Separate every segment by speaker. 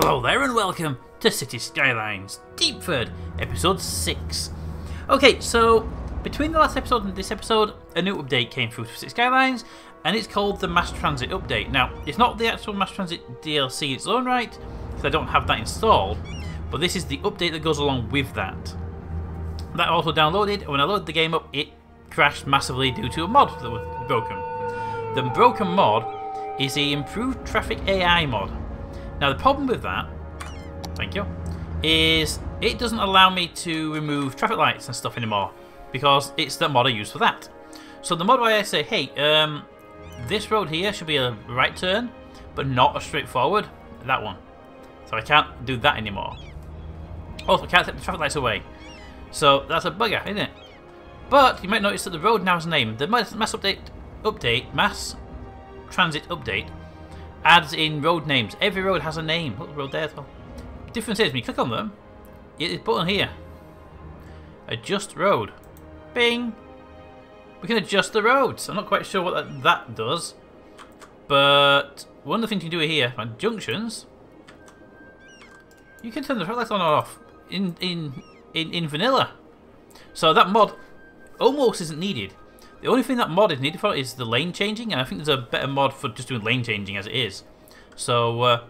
Speaker 1: Hello there and welcome to City Skylines, Deepford, episode 6. Okay, so between the last episode and this episode, a new update came through for City Skylines, and it's called the Mass Transit Update. Now, it's not the actual Mass Transit DLC in its own right, because I don't have that installed, but this is the update that goes along with that. That also downloaded, and when I loaded the game up, it crashed massively due to a mod that was broken. The broken mod is the Improved Traffic AI mod. Now the problem with that, thank you, is it doesn't allow me to remove traffic lights and stuff anymore because it's the mod I use for that. So the mod where I say, hey, this road here should be a right turn, but not a straightforward, that one. So I can't do that anymore. Also, I can't take the traffic lights away. So that's a bugger, isn't it? But you might notice that the road now has a name. The mass transit update adds in road names. Every road has a name. Look, the road there as well. Difference is when you click on them, this button here, adjust road. Bing. We can adjust the roads. I'm not quite sure what that does, but one of the things you can do here on junctions, you can turn the traffic lights on or off in vanilla. So that mod almost isn't needed. The only thing that mod is needed for is the lane changing, and I think there's a better mod for just doing lane changing as it is. So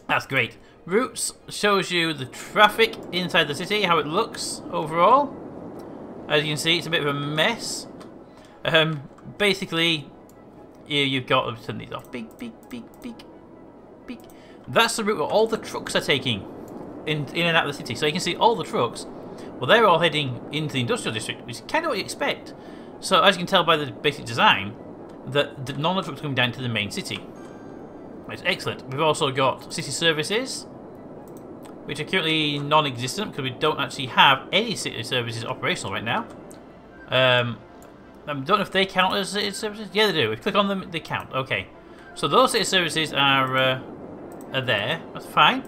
Speaker 1: that's great. Routes shows you the traffic inside the city, how it looks overall. As you can see, it's a bit of a mess. Basically, you've got to turn these off. Beep, beep, beep, beep, beep. That's the route where all the trucks are taking in and out of the city. So you can see all the trucks. Well, they're all heading into the industrial district, which is kind of what you expect. So as you can tell by the basic design, that none of the trucks are coming down to the main city. It's excellent. We've also got city services, which are currently non-existent because we don't actually have any city services operational right now. I don't know if they count as city services. Yeah, they do. If you click on them, they count. Okay. So those city services are there. That's fine.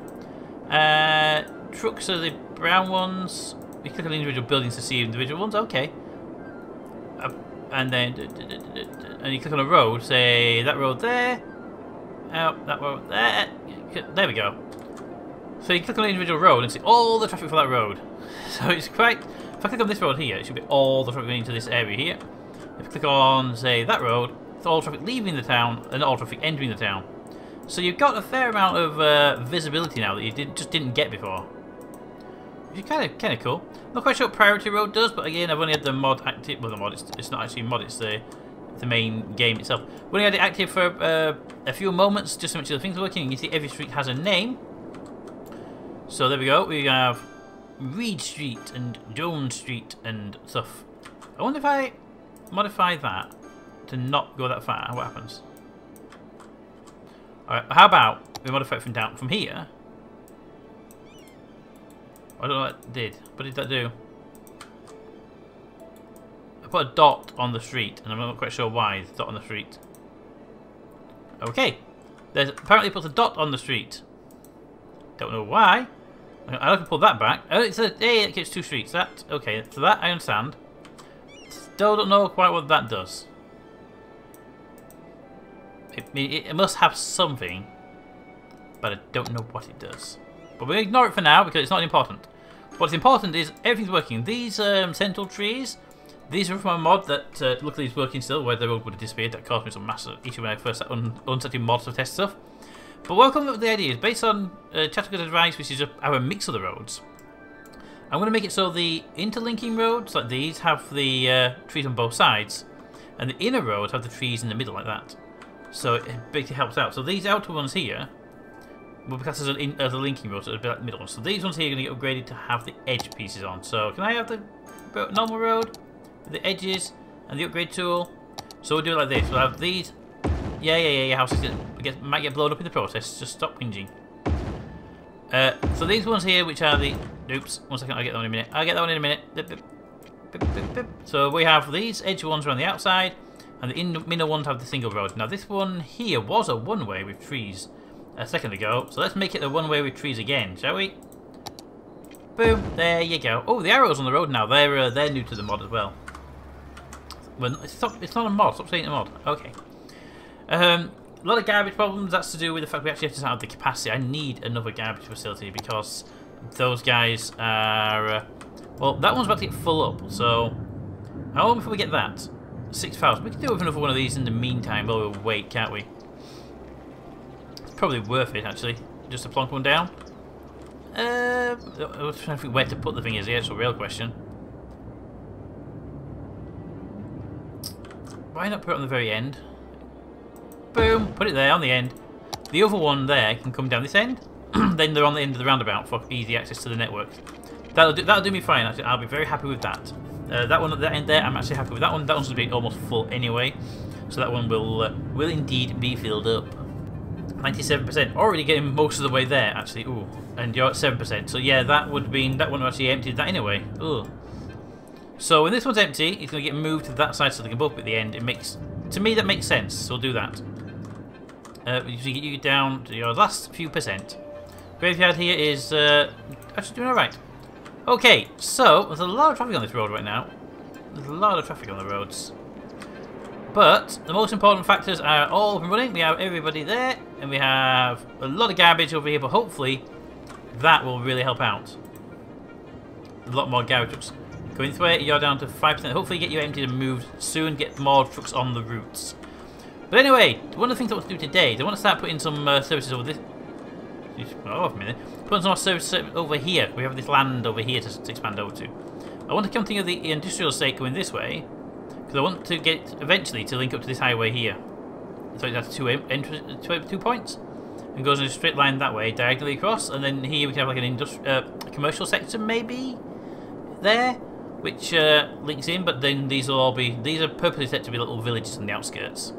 Speaker 1: Trucks are the brown ones. We click on the individual buildings to see individual ones. Okay. And then you click on a road, say that road there, that road there, there we go. So you click on an individual road and see all the traffic for that road. So it's quite, if I click on this road here, it should be all the traffic going into this area here. If you click on, say, that road, it's all traffic leaving the town and all traffic entering the town. So you've got a fair amount of visibility now that you just didn't get before. Which is kind of cool. Not quite sure what Priority Road does, but again, I've only had the mod active. Well, the mod, it's not actually a mod, it's the main game itself. We've only had it active for a few moments, just to make sure the things are working. And you see every street has a name. So there we go. We have Reed Street and Jones Street and stuff. I wonder if I modify that to not go that far. What happens? Alright, how about we modify it from here? I don't know what it did. What did that do? I put a dot on the street, and I'm not quite sure why it's a dot on the street. Okay. There's apparently put a dot on the street. Don't know why. I can pull that back. Oh, it's a hey, it gets two streets. That okay, so that I understand. Still don't know quite what that does. It must have something, but I don't know what it does. But we'll ignore it for now because it's not important. What's important is everything's working. These sentinel trees, these are from a mod that luckily is working still, where the road would have disappeared. That caused me some massive issue when I first unsetting mods to test stuff. But welcome with the idea is based on Chattanooga's advice, which is our mix of the roads. I'm going to make it so the interlinking roads, like these, have the trees on both sides, and the inner roads have the trees in the middle, like that. So it basically helps out. So these outer ones here, well, because there's a linking road, so it'll be like the middle one. So these ones here are going to get upgraded to have the edge pieces on. So can I have the normal road with the edges and the upgrade tool? So we'll do it like this. We'll have these. Yeah. Houses might get blown up in the process. Just stop whinging. So these ones here, which are the. Oops. 1 second. I'll get that one in a minute. I'll get that one in a minute. So we have these edge ones around the outside, and the inner ones have the single road. Now this one here was a one-way with trees a second ago, so let's make it a one-way with trees again, shall we? Boom, there you go. Oh, the arrows on the road now, they're new to the mod as well. Well, it's not a mod, stop saying it's a mod. Okay. A lot of garbage problems. That's to do with the fact we actually have to have the capacity. I need another garbage facility because those guys are... well, that one's about to get full up, so... how long before we get that? 6,000. We can do with another one of these in the meantime while we wait, can't we? It's probably worth it, actually. Just to plonk one down. I was trying to think where to put the thing is the actual real question. Why not put it on the very end? Boom! Put it there on the end. The other one there can come down this end. Then they're on the end of the roundabout for easy access to the network. That'll do me fine. Actually, I'll be very happy with that. That one at the end there, I'm actually happy with that one. That one's going to be almost full anyway, so that one will indeed be filled up. 97%, already getting most of the way there. Actually, ooh, and you're at 7%. So yeah, that would mean that one actually emptied that anyway. Ooh. So when this one's empty, it's going to get moved to that side so they can both be at the end. It makes, to me, that makes sense. So we'll do that. Usually get you down to your last few percent. Graveyard here is actually doing all right. Okay, so there's a lot of traffic on this road right now. There's a lot of traffic on the roads. But the most important factors are all up and running. We have everybody there, and we have a lot of garbage over here, but hopefully that will really help out. A lot more garbage trucks. Going this way, you're down to 5%. Hopefully get you emptied and moved soon, get more trucks on the routes. But anyway, one of the things I want to do today, I want to start putting some services over this. Oh, a minute. Putting some more services over here. We have this land over here to expand over to. I want to continue the industrial estate going this way, because I want to get eventually to link up to this highway here. So it has two points, and goes in a straight line that way, diagonally across, and then here we can have like an commercial sector maybe there, which links in. But then these will all be are purposely set to be little villages on the outskirts.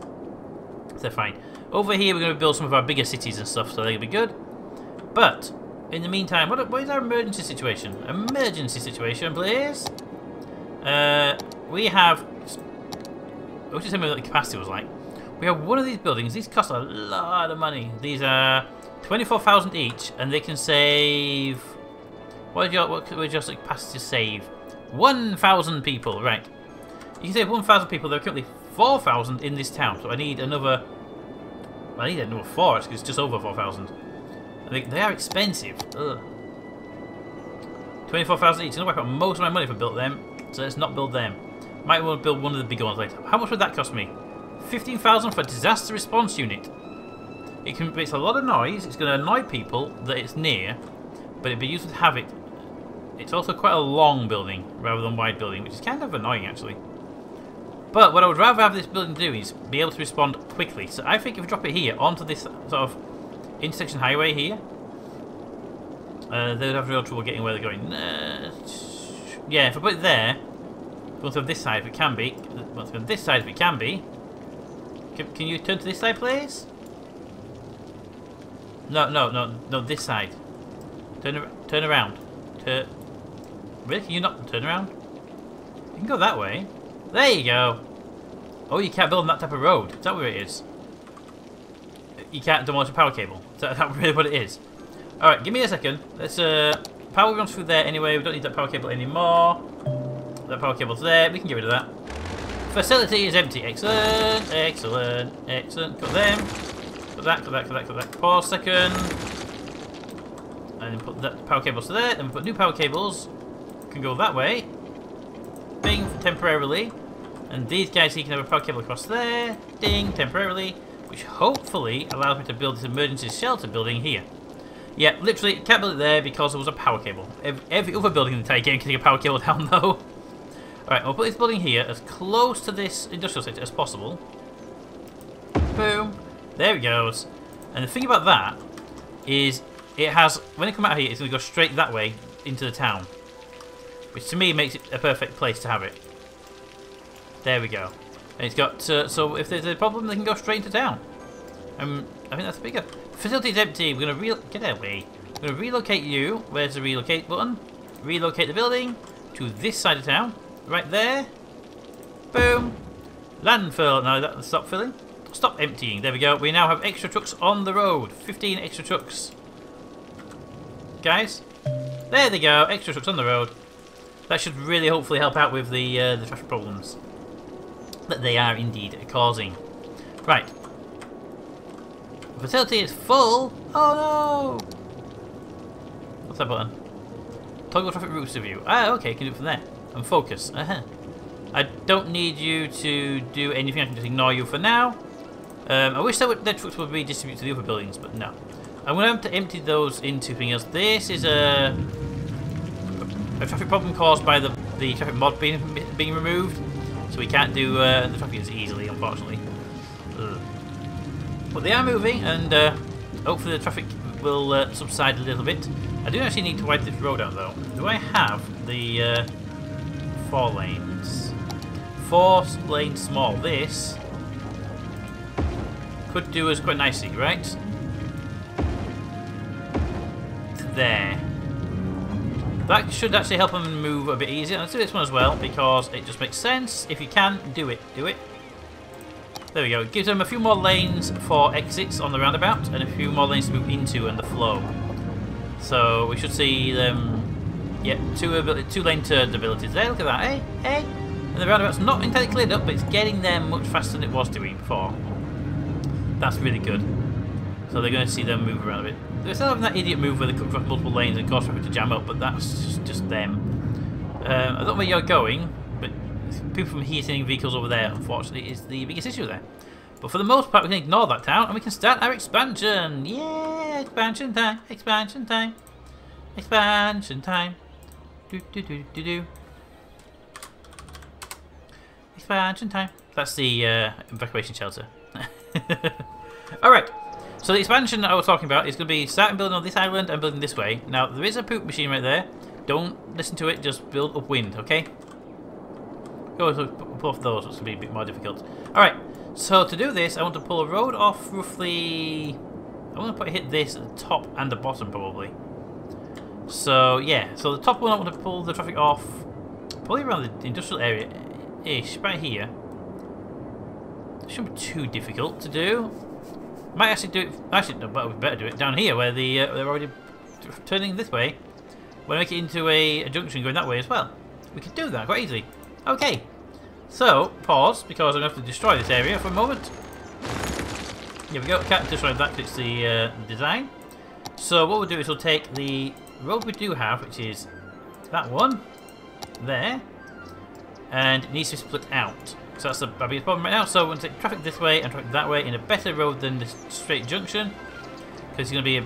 Speaker 1: So they're fine. Over here we're going to build some of our bigger cities and stuff, so they're going to be good. But in the meantime, what is our emergency situation? Emergency situation, please. We have. I was just telling me what the capacity was like. We have one of these buildings. These cost a lot of money. These are 24,000 each, and they can save. What would your capacity save? 1,000 people, right? You can save 1,000 people. There are currently 4,000 in this town, so I need another. Well, I need another 4 because it's just over 4,000. They are expensive. Ugh. 24,000 each. I'm gonna wipe out most of my money if I built them, so let's not build them. Might want to build one of the bigger ones later. How much would that cost me? 15,000 for a disaster response unit. It's a lot of noise. It's going to annoy people that it's near, but it'd be useful to have it. It's also quite a long building rather than wide building, which is kind of annoying actually. But what I would rather have this building do is be able to respond quickly. So I think if we drop it here onto this sort of intersection highway here, they would have real trouble getting where they're going. Yeah, if I put it there, once on this side if it can be. Once on this side if it can be. Can you turn to this side, please? No, this side. Turn around. Really? Can you not turn around? You can go that way. There you go. Oh, you can't build on that type of road. Is that where it is? You can't demolish a power cable. Is that really what it is? Alright, give me a second. Let's power runs through there anyway. We don't need that power cable anymore. That power cable's there. We can get rid of that. Facility is empty. Excellent, excellent, excellent. Got them. Got that. Pause a second. And then put that power cables to there. Then we put new power cables. Can go that way. Bing, temporarily. And these guys here can have a power cable across there. Ding, temporarily. Which hopefully allows me to build this emergency shelter building here. Yeah, literally, can't build it there because there was a power cable. Every other building in the entire game can take a power cable down though. Alright, I'll put this building here as close to this industrial sector as possible. Boom. There it goes. And the thing about that is it has, when it comes out here, it's going to go straight that way into the town. Which to me makes it a perfect place to have it. There we go. And it's got, so if there's a problem, they can go straight into town. I think that's bigger. Facility's empty. We're going to get away. We're going to relocate you. Where's the relocate button? Relocate the building to this side of town. Right there. Boom. Landfill. No, stop filling. Stop emptying. There we go. We now have extra trucks on the road. 15 extra trucks. Guys. There they go. Extra trucks on the road. That should really hopefully help out with the traffic problems that they are indeed causing. Right. Facility is full. Oh no! What's that button? Toggle traffic routes review. Ah, okay, can do it from there. And focus. I don't need you to do anything. I can just ignore you for now. I wish that trucks would be distributed to the other buildings, but no. I'm going to have to empty those into things else. This is a traffic problem caused by the traffic mod being removed, so we can't do the traffic as easily, unfortunately. But they are moving, and hopefully the traffic will subside a little bit. I do actually need to widen this road out, though. Do I have the 4 lanes? 4 lanes small. This could do us quite nicely, right? There. That should actually help them move a bit easier. Let's do this one as well, because it just makes sense. If you can, do it. Do it. There we go. It gives them a few more lanes for exits on the roundabout, and a few more lanes to move into and the flow. So we should see them, yeah, 2 lane turn abilities there. Look at that, hey, hey. And the roundabout's not entirely cleared up, but it's getting there much faster than it was doing before. That's really good. So they're going to see them move around a bit. They're still having that idiot move where they cut across multiple lanes and cause traffic to jam up, but that's just them. I don't know where you're going, but people from here seeing vehicles over there, unfortunately, is the biggest issue there. But for the most part, we can ignore that town and we can start our expansion. Yeah, expansion time, expansion time, expansion time. Do do do do do. Expansion time. That's the evacuation shelter. Alright, so the expansion that I was talking about is going to be starting building on this island and building this way. Now, there is a poop machine right there. Don't listen to it, just build upwind, okay? Go pull off those, it's going to be a bit more difficult. Alright, so to do this, I want to pull a road off roughly... I want to hit this at the top and the bottom, probably. So, yeah, so the top one I want to pull the traffic off, probably around the industrial area-ish, right here. Shouldn't be too difficult to do. Might actually do it. Actually, no, but we better do it down here where they're already turning this way. We'll make it into a junction going that way as well. We could do that quite easily. Okay. So pause because I'm going to have to destroy this area for a moment. Here we go. Can't destroy that. It's the design. So what we'll do is we'll take the road we do have, which is that one there, and it needs to be split out. So that's the biggest problem right now. So we're going to take traffic this way and traffic that way in a better road than this straight junction, because it's going to be a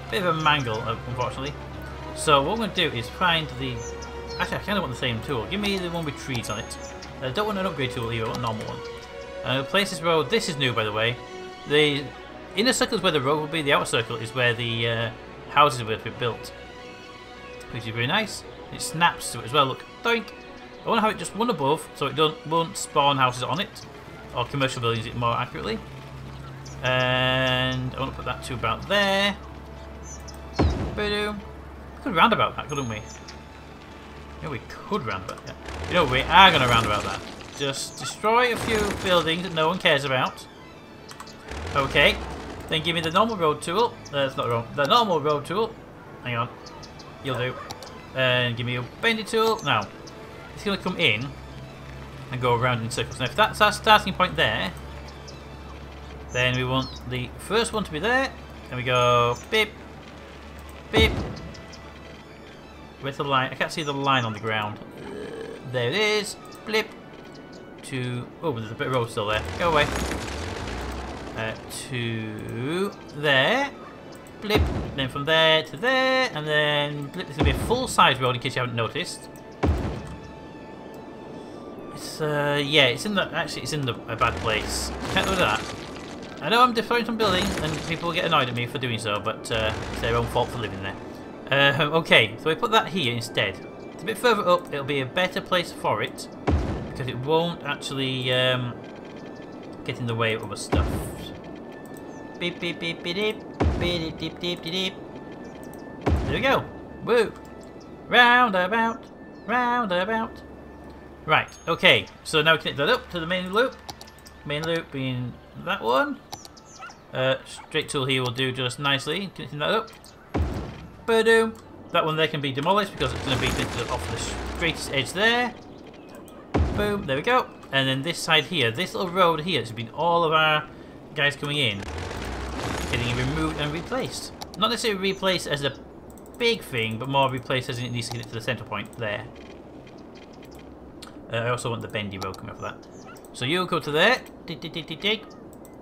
Speaker 1: bit of a mangle, unfortunately. So what we're going to do is find the... Actually, I kind of want the same tool. Give me the one with trees on it. I don't want an upgrade tool either, I want a normal one. Place this road. This is new, by the way. The inner circle is where the road will be. The outer circle is where the houses will be built, which is very nice. It snaps to it as well. Look, doink. I want to have it just one above, so it won't spawn houses on it, or commercial buildings more accurately. And I want to put that to about there. We could roundabout that, couldn't we? Yeah, we could roundabout that. You know, we are going to roundabout that. Just destroy a few buildings that no one cares about. Okay. Then give me the normal road tool. That's not wrong. The normal road tool. Hang on. You'll do. And give me a bendy tool. Now. It's going to come in and go around in circles. Now, if that's our starting point there, then we want the first one to be there. And we go beep, beep. Where's the line? I can't see the line on the ground. There it is. Blip. To... Oh, there's a bit of road still there. Go away. To there. Blip. Then from there to there. And then blip. This is going to be a full-size road in case you haven't noticed. Yeah, it's in the a bad place. Can't do that. I know I'm destroying some buildings and people will get annoyed at me for doing so, but it's their own fault for living there. Okay, so we put that here instead. It's a bit further up, it'll be a better place for it because it won't actually get in the way of other stuff. Beep beep beep beep beep beep beep beep beep beep. There we go. Woo! Roundabout, roundabout. Right, okay, so now we connect that up to the main loop. Main loop being that one. Straight tool here will do just nicely, connecting that up. Boom. That one there can be demolished because it's going to be connected off the straightest edge there. Boom, there we go. And then this side here, this little road here, has been all of our guys coming in. and replaced. Not necessarily replaced as a big thing, but more replaced as it needs to get it to the centre point there. I also want the bendy road coming off of that. So you'll go to there, dig, dig, dig, dig, dig,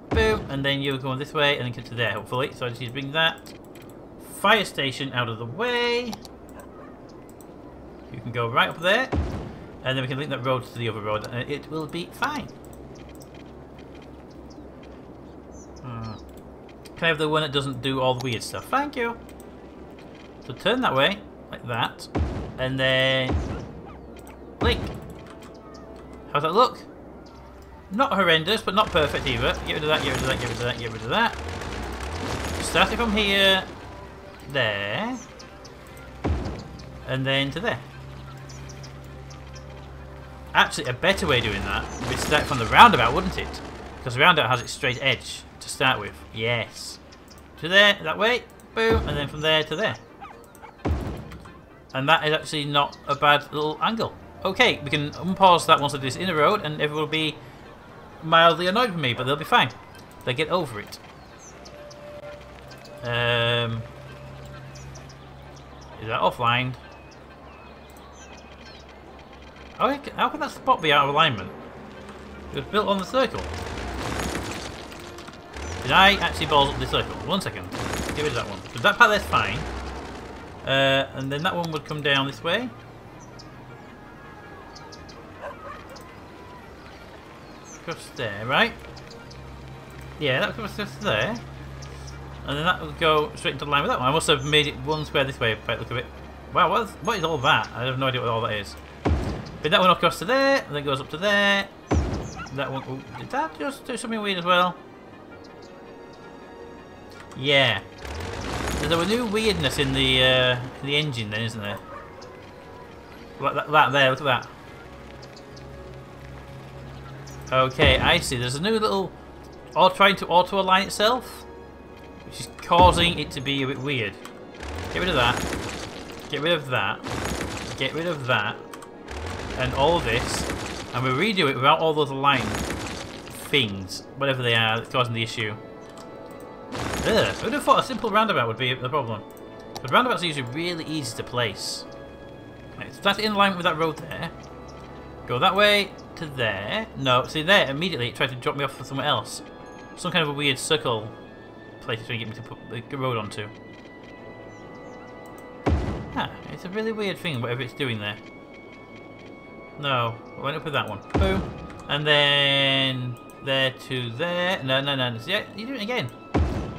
Speaker 1: boom, and then you'll go this way and then get to there, hopefully. So I just need to bring that fire station out of the way. You can go right up there, and then we can link that road to the other road, and it will be fine. Can I have the one that doesn't do all the weird stuff? Thank you. So turn that way, like that, and then link. How's that look? Not horrendous, but not perfect either. Get rid of that, get rid of that, get rid of that, get rid of that. Starting from here, there, and then to there. Actually, a better way of doing that would be to start from the roundabout, wouldn't it? Because the roundabout has its straight edge to start with. Yes. To there, that way, boom, and then from there to there. And that is actually not a bad little angle. Okay, we can unpause that once I do this inner road, and everyone will be mildly annoyed with me, but they'll be fine. They'll get over it. Is that offline? Oh, how can that spot be out of alignment? It was built on the circle. Did I actually balls up the circle? 1 second. Get rid of that one. So that part there's fine. And then that one would come down this way. Across there, right? Yeah, that goes across there. And then that would go straight into line with that one. I must have made it one square this way by the look of it. Wow, what is all that? I have no idea what all that is. But that one across to there, and then goes up to there. That one, ooh, did that just do something weird as well? Yeah. There's a new weirdness in the engine then, isn't there? Like that there, look at that. Okay, I see. There's a new little trying to auto-align itself, which is causing it to be a bit weird. Get rid of that. Get rid of that. Get rid of that. And all of this. And we redo it without all those aligned things, whatever they are, that's causing the issue. Ugh, I would have thought a simple roundabout would be the problem. But roundabouts are usually really easy to place. Right, so that's in line with that road there. Go that way to there. No, see there, immediately it tried to drop me off for somewhere else. Some kind of a weird circle place to get me to put the road onto. Ah, it's a really weird thing, whatever it's doing there. No, I went up with that one. Boom. And then there to there. No, no, no. Yeah, you're doing it again.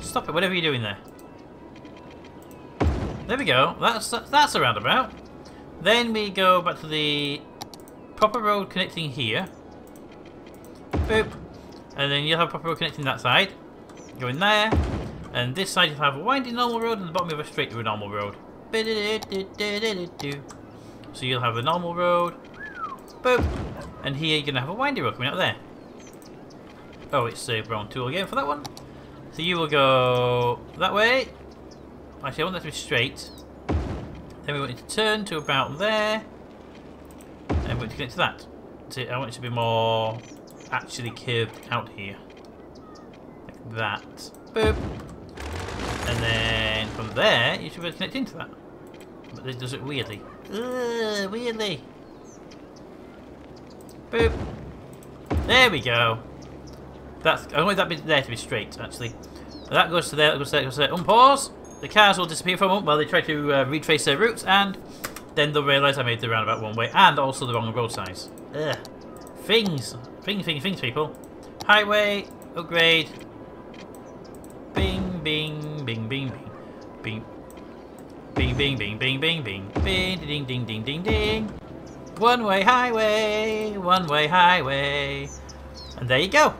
Speaker 1: Stop it, whatever you're doing there. There we go. That's a roundabout. Then we go back to the proper road connecting here. Boop. And then you'll have a proper road connecting that side. Go in there. And this side you'll have a winding normal road and the bottom of a straight normal road. So you'll have a normal road. Boop. And here you're going to have a windy road coming out there. Oh, it's the brown tool again for that one. So you will go that way. Actually, I want that to be straight. Then we want it to turn to about there. And we want to connect to that. So I want it to be more actually curved out here. Like that. Boop. And then from there, you should be able to connect into that. But it does it weirdly. Ugh, weirdly. Boop. There we go. I want that bit there to be straight, actually. That goes to there, that goes to there, that goes to there. Unpause. The cars will disappear for a moment while they try to retrace their routes, and then they'll realise I made the roundabout one way, and also the wrong road size. Ugh. Things, people. Highway, upgrade. Bing, bing, bing, bing, bing. Bing, bing, bing, bing, bing, bing. Bing, ding, ding, ding, ding, ding. One-way highway, one-way highway. And there you go.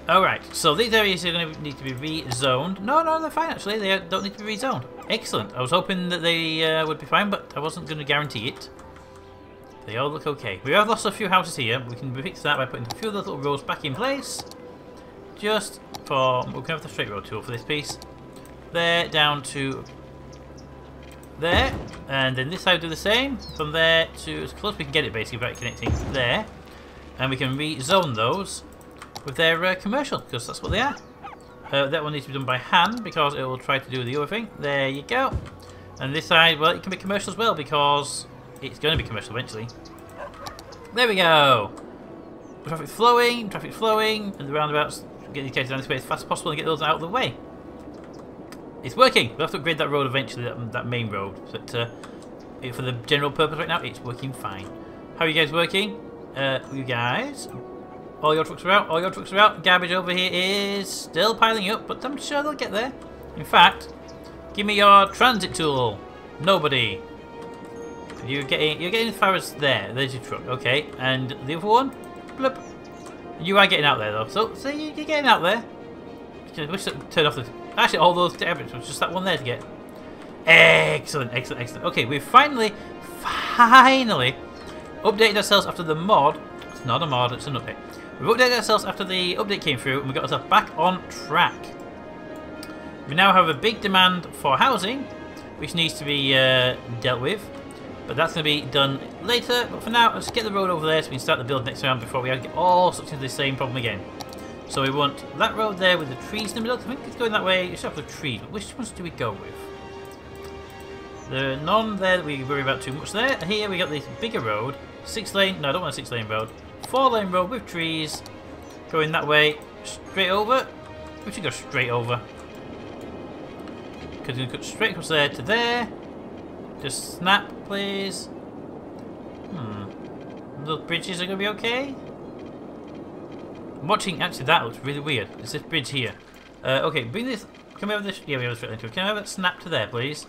Speaker 1: Alright, so these areas are going to need to be rezoned. No, they're fine actually. They don't need to be rezoned. Excellent. I was hoping that they would be fine, but I wasn't going to guarantee it. They all look okay. We have lost a few houses here. We can fix that by putting a few of the little roads back in place. Just for... we can have the straight road tool for this piece. There, down to... there. And then this side will do the same. From there to as close as we can get it basically without connecting there. And we can rezone those with their commercial, because that's what they are. That one needs to be done by hand because it will try to do the other thing. There you go. And this side, well, it can be commercial as well because it's going to be commercial eventually. There we go. Traffic flowing, and the roundabouts get these cases down this way as fast as possible and get those out of the way. It's working. We'll have to upgrade that road eventually, that main road. But for the general purpose right now, it's working fine. How are you guys working? You guys, all your trucks are out. All your trucks are out. Garbage over here is still piling up, but I'm sure they'll get there. In fact, give me your transit tool. Nobody. You're getting as far as there. There's your truck. Okay, and the other one. Blip. You are getting out there though. So you're getting out there. Wish to turn off the. Actually, all those tablets was just that one there to get. Excellent, excellent, excellent. Okay, we've finally updated ourselves after the mod. It's not a mod, it's an update. We've updated ourselves after the update came through and we got ourselves back on track. We now have a big demand for housing, which needs to be dealt with. But that's going to be done later. But for now, let's get the road over there so we can start the build next round before we get all sorts of the same problem again. So we want that road there with the trees in the middle. I think it's going that way. It's after the trees, but which ones do we go with? The none there that we worry about too much there. Here we got this bigger road. 6-lane. No, I don't want a 6-lane road. 4-lane road with trees. Going that way. Straight over. We should go straight over. Because we're going to cut straight across there to there. Just snap, please. Those bridges are going to be okay. I'm watching, actually that looks really weird. It's this bridge here. Okay, bring this, can we have this, yeah we have a straight line to it. Can I have it snap to there please?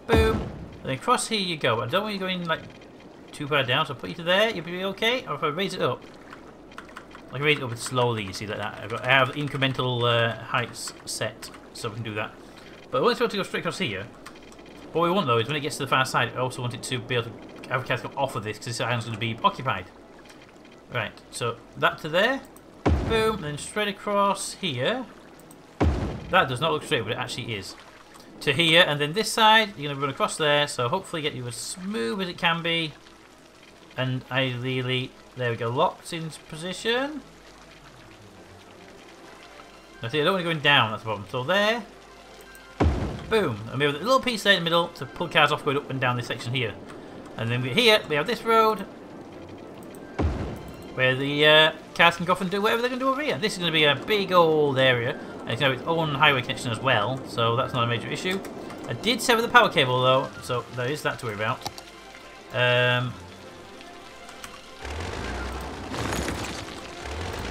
Speaker 1: Boom. And then across here you go. I don't want you going like too far down, so I'll put you to there, you'll be okay. Or if I raise it up. I can raise it up slowly, you see like that. I have incremental heights set, so we can do that. But I want it to go straight across here. What we want though is when it gets to the far side, I also want it to be able to have a cast off of this because this island's going to be occupied. Right, so that to there, boom, then straight across here. That does not look straight, but it actually is. To here, and then this side, you're going to run across there, so hopefully get you as smooth as it can be. And ideally, there we go, locked in position. Now see, I don't want to go down, that's the problem. So there, boom, and we have a little piece there in the middle to pull cars off going up and down this section here. And then here, we have this road, where the cars can go off and do whatever they're going to do over here. This is going to be a big old area, and it's going to have its own highway connection as well, so that's not a major issue. I did sever the power cable though, so there is that to worry about.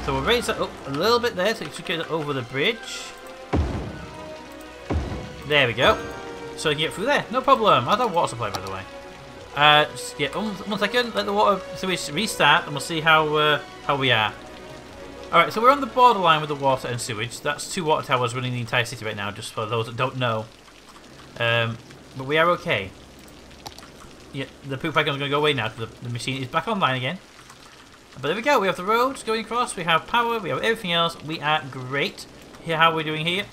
Speaker 1: So we'll raise that up a little bit there, so you should get it over the bridge. There we go. So you can get through there, no problem. How's our water supply by the way? Yeah, 1 second, let the water, so we restart and we'll see how we are. Alright, so we're on the borderline with the water and sewage. That's 2 water towers running the entire city right now, just for those that don't know. But we are okay. Yeah, the poop wagon's going to go away now because the machine is back online again. But there we go, we have the roads going across, we have power, we have everything else. We are great. Here, how are we doing here?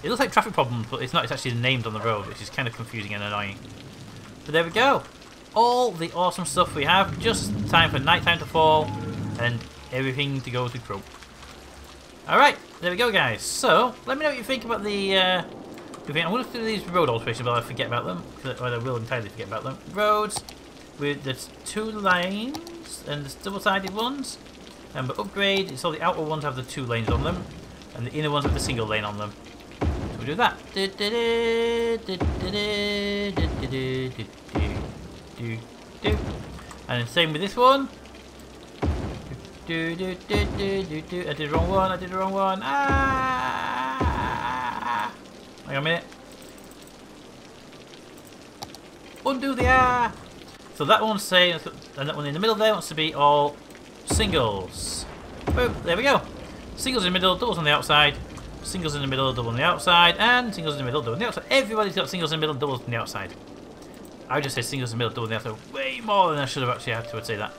Speaker 1: It looks like traffic problems, but it's not, it's actually named on the road, which is kind of confusing and annoying. But there we go. All the awesome stuff we have, just time for nighttime to fall and everything to go to crow. Alright, there we go guys. So, let me know what you think about the I'm going to do these road alterations, but I forget about them. Or I will entirely forget about them. Roads with the 2 lanes and the double-sided ones. And but upgrade, so the outer ones have the 2 lanes on them and the inner ones have the single lane on them. So we'll do that. And same with this one. I did the wrong one, I did the wrong one. Ah! Hang on a minute. Undo the ah! So that one's saying, and that one in the middle there wants to be all singles. Boom, there we go. Singles in the middle, doubles on the outside. Singles in the middle, double on the outside. And singles in the middle, double on the outside. Everybody's got singles in the middle, doubles on the outside. I just said singles in the middle, double on the outside way more than I should have actually had to say that.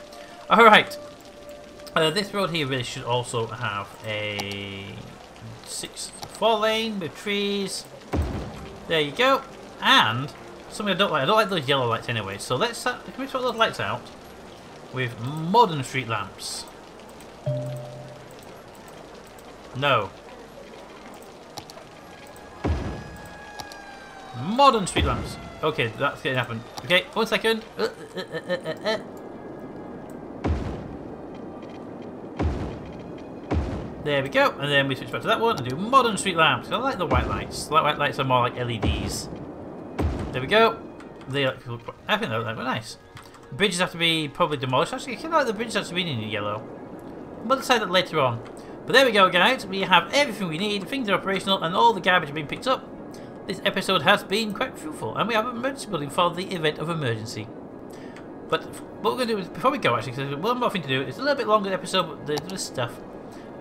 Speaker 1: Alright. This road here really should also have a 4 lane with trees. There you go. And something I don't like those yellow lights anyway. So let's can we sort those lights out with modern street lamps? No. Modern street lamps. Okay, that's going to happen. Okay, 1 second. There we go. And then we switch back to that one and do modern street lamps. I like the white lights. The white lights are more like LEDs. There we go. They look, I think they look nice. Bridges have to be probably demolished. Actually, I kind of like the bridges have to be in yellow. We'll decide that later on. But there we go, guys. We have everything we need. Things are operational and all the garbage are being picked up. This episode has been quite fruitful, and we have an emergency building for the event of emergency. But what we're going to do is, before we go, actually, because there's one more thing to do. It's a little bit longer episode, but there's this stuff.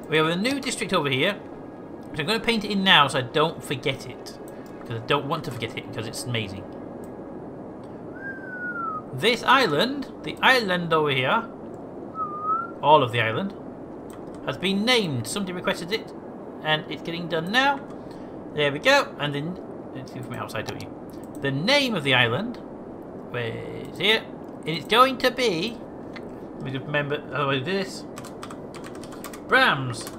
Speaker 1: We have a new district over here, which I'm going to paint it in now so I don't forget it. Because I don't want to forget it, because it's amazing. This island, the island over here, all of the island, has been named. Somebody requested it, and it's getting done now. There we go, and then let's see from the outside, don't you? The name of the island, where is here? And it's going to be. Let me just remember how I do this. Brams.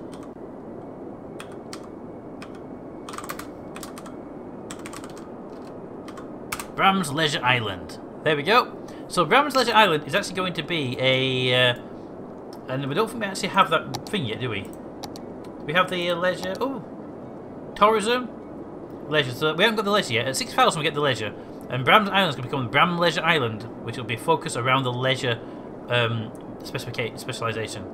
Speaker 1: Bram's Leisure Island. There we go. So Bram's Leisure Island is actually going to be a, and we don't think we actually have that thing yet, do we? We have the leisure. Oh. Tourism, leisure. So we haven't got the leisure yet. At 6,000 we get the leisure, and Bram's Island is going to become Bram Leisure Island, which will be focused around the leisure specialization.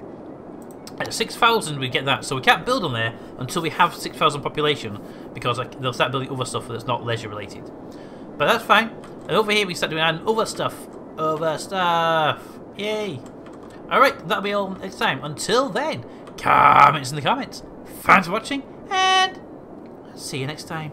Speaker 1: At 6,000 we get that, so we can't build on there until we have 6,000 population, because they'll start building other stuff that's not leisure related. But that's fine. And over here we start doing other stuff. Other stuff. Yay! All right, that'll be all next time. Until then, comments in the comments. Thanks for watching, and see you next time.